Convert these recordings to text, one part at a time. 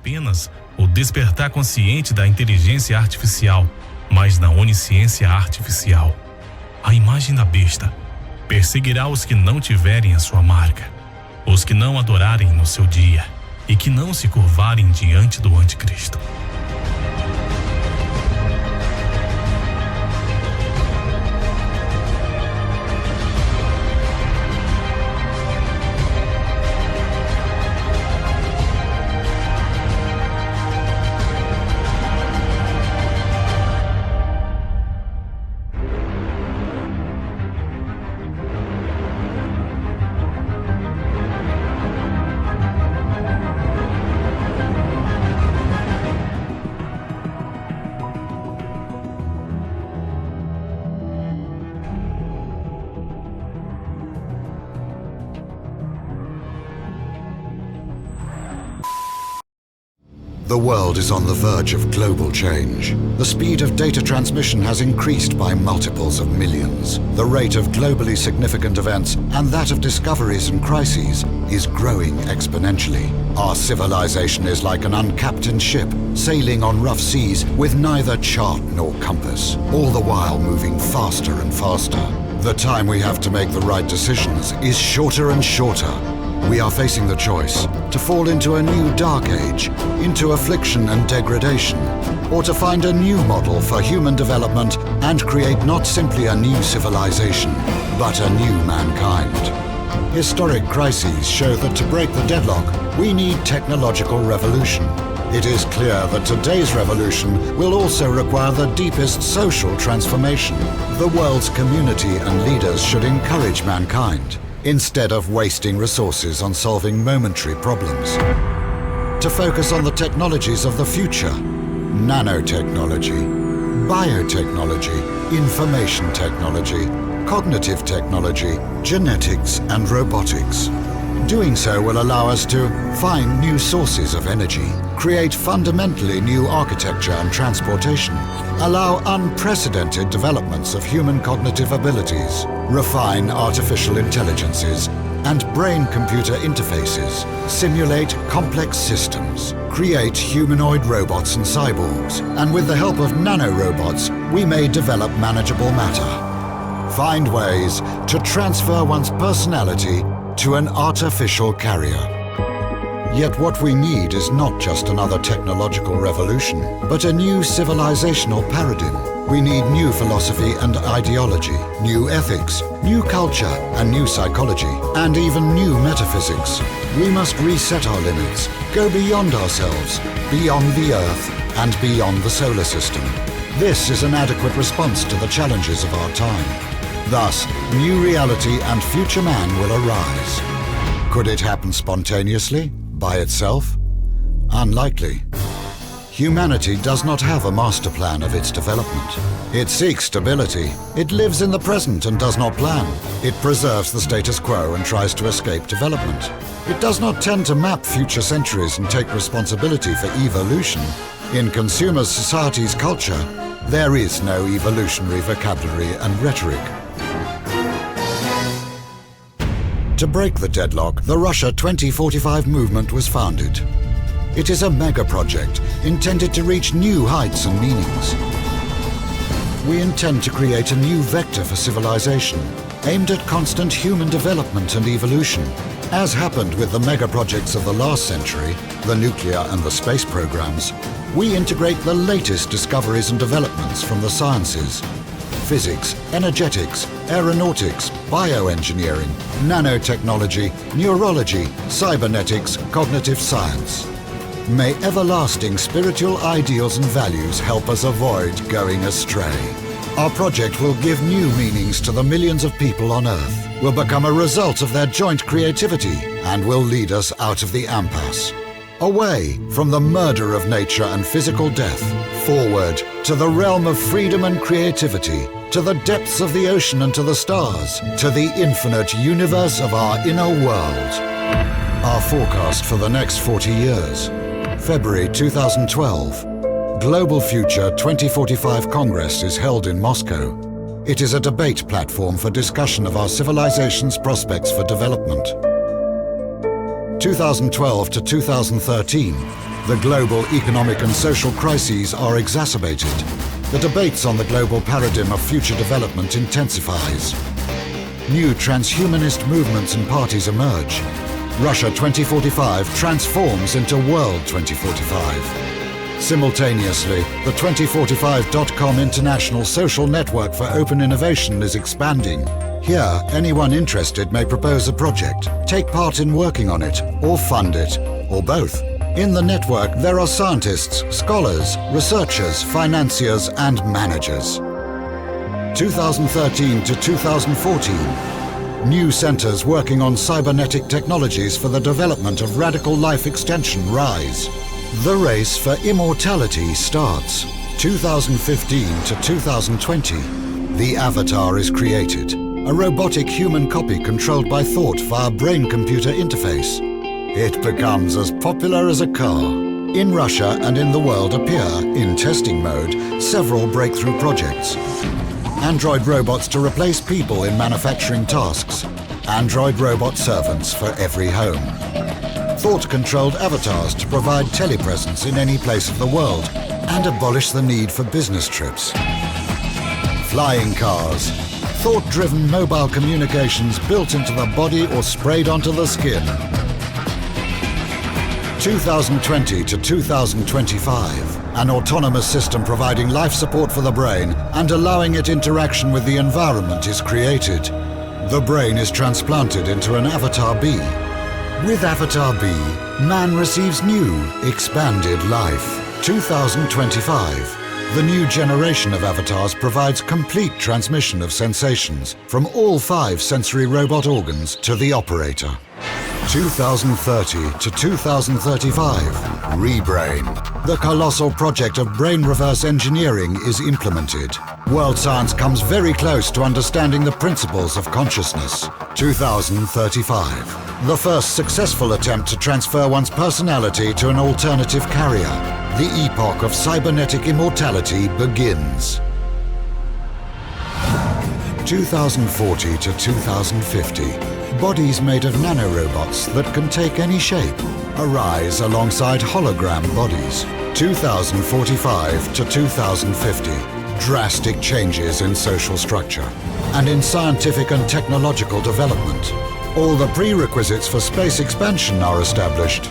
apenas o despertar consciente da inteligência artificial, mas na onisciência artificial. A imagem da besta perseguirá os que não tiverem a sua marca, os que não adorarem no seu dia e que não se curvarem diante do anticristo. The world is on the verge of global change. The speed of data transmission has increased by multiples of millions. The rate of globally significant events and that of discoveries and crises is growing exponentially. Our civilization is like an uncaptained ship sailing on rough seas with neither chart nor compass, all the while moving faster and faster. The time we have to make the right decisions is shorter and shorter. We are facing the choice to fall into a new dark age, into affliction and degradation, or to find a new model for human development and create not simply a new civilization, but a new mankind. Historic crises show that to break the deadlock, we need technological revolution. It is clear that today's revolution will also require the deepest social transformation. The world's community and leaders should encourage mankind, instead of wasting resources on solving momentary problems, to focus on the technologies of the future: nanotechnology, biotechnology, information technology, cognitive technology, genetics and robotics. Doing so will allow us to find new sources of energy, create fundamentally new architecture and transportation, allow unprecedented developments of human cognitive abilities, refine artificial intelligences and brain-computer interfaces, simulate complex systems, create humanoid robots and cyborgs, and with the help of nanorobots, we may develop manageable matter. Find ways to transfer one's personality to an artificial carrier. Yet what we need is not just another technological revolution, but a new civilizational paradigm. We need new philosophy and ideology, new ethics, new culture and new psychology, and even new metaphysics. We must reset our limits, go beyond ourselves, beyond the Earth, and beyond the solar system. This is an adequate response to the challenges of our time. Thus, new reality and future man will arise. Could it happen spontaneously, by itself? Unlikely. Humanity does not have a master plan of its development. It seeks stability. It lives in the present and does not plan. It preserves the status quo and tries to escape development. It does not tend to map future centuries and take responsibility for evolution. In consumer society's culture, there is no evolutionary vocabulary and rhetoric. To break the deadlock, the Russia 2045 movement was founded. It is a mega project intended to reach new heights and meanings. We intend to create a new vector for civilization, aimed at constant human development and evolution. As happened with the mega projects of the last century, the nuclear and the space programs, we integrate the latest discoveries and developments from the sciences: physics, energetics, aeronautics, bioengineering, nanotechnology, neurology, cybernetics, cognitive science. May everlasting spiritual ideals and values help us avoid going astray. Our project will give new meanings to the millions of people on Earth, will become a result of their joint creativity, and will lead us out of the impasse. Away from the murder of nature and physical death, forward to the realm of freedom and creativity, to the depths of the ocean and to the stars, to the infinite universe of our inner world. Our forecast for the next 40 years. February 2012. Global Future 2045 Congress is held in Moscow. It is a debate platform for discussion of our civilization's prospects for development. 2012 to 2013, The global economic and social crises are exacerbated. The debates on the global paradigm of future development intensifies. New transhumanist movements and parties emerge. Russia 2045 transforms into World 2045. Simultaneously, the 2045.com international social network for open innovation is expanding. Here, anyone interested may propose a project, take part in working on it, or fund it, or both. In the network, there are scientists, scholars, researchers, financiers, and managers. 2013 to 2014. New centers working on cybernetic technologies for the development of radical life extension rise. The race for immortality starts. 2015 to 2020. The Avatar is created. A robotic human copy controlled by thought via brain-computer interface. It becomes as popular as a car. In Russia and in the world appear, in testing mode, several breakthrough projects. Android robots to replace people in manufacturing tasks. Android robot servants for every home. Thought-controlled avatars to provide telepresence in any place of the world and abolish the need for business trips. Flying cars. Thought-driven mobile communications built into the body or sprayed onto the skin. 2020 to 2025. An autonomous system providing life support for the brain and allowing it interaction with the environment is created. The brain is transplanted into an Avatar B. With Avatar B, man receives new, expanded life. 2025. The new generation of avatars provides complete transmission of sensations from all 5 sensory robot organs to the operator. 2030 to 2035. Rebrain. The colossal project of brain reverse engineering is implemented. World science comes very close to understanding the principles of consciousness. 2035. The first successful attempt to transfer one's personality to an alternative carrier. The epoch of cybernetic immortality begins. 2040 to 2050. Bodies made of nanorobots that can take any shape arise alongside hologram bodies. 2045 to 2050. Drastic changes in social structure and in scientific and technological development. All the prerequisites for space expansion are established.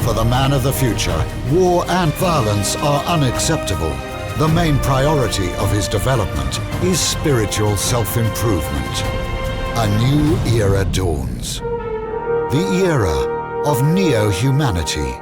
For the man of the future, war and violence are unacceptable. The main priority of his development is spiritual self-improvement. A new era dawns. The era of neo-humanity.